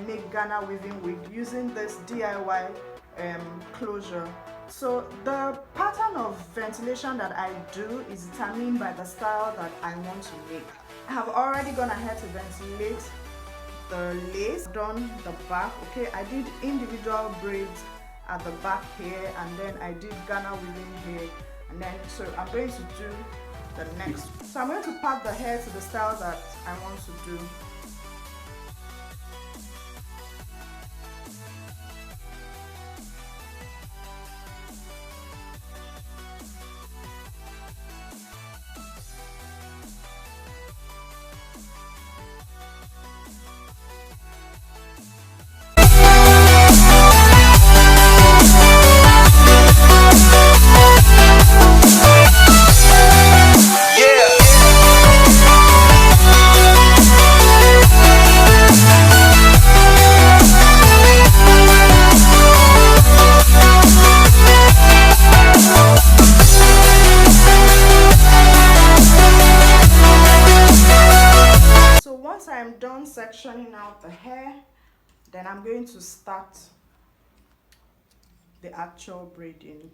make Ghana weaving wig using this DIY closure. So the pattern of ventilation that I do is determined by the style that I want to make. I have already gone ahead to ventilate the lace, done the back. Okay, I did individual braids at the back here, and then I did Ghana weaving here, and then so I'm going to do the next. So I'm going to part the hair to the style that I want to do. Done sectioning out the hair, then I'm going to start the actual braiding.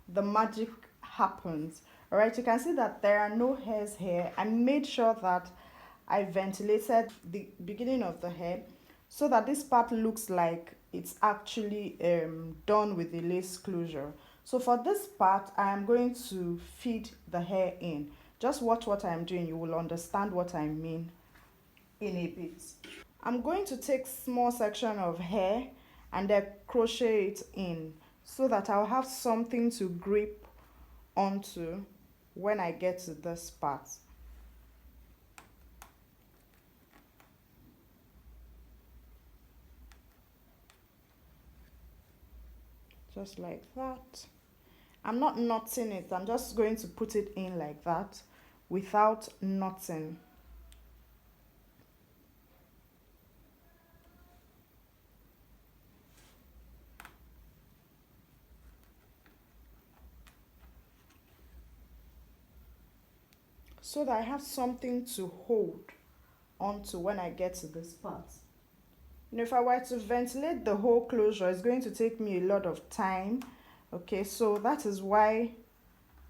The magic happens. All right, you can see that there are no hairs here. I made sure that I ventilated the beginning of the hair so that this part looks like it's actually done with the lace closure. So for this part, I am going to feed the hair in. Just watch what I'm doing, you will understand what I mean in a bit. I'm going to take small section of hair and then crochet it in so that I'll have something to grip onto when I get to this part. just like that. I'm not knotting it, I'm just going to put it in like that without knotting. So that I have something to hold onto when I get to this part. You know, if I were to ventilate the whole closure, it's going to take me a lot of time. Okay, so that is why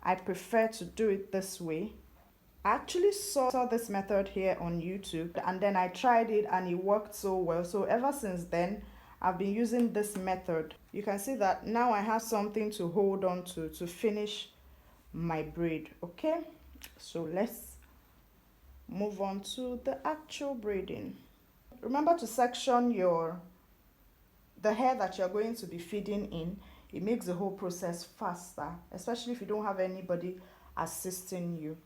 I prefer to do it this way. I actually saw this method here on YouTube, and then I tried it and it worked so well. So ever since then, I've been using this method. You can see that now I have something to hold on to finish my braid. Okay, so let's move on to the actual braiding. Remember to section the hair that you're going to be feeding in. It makes the whole process faster, especially if you don't have anybody assisting you.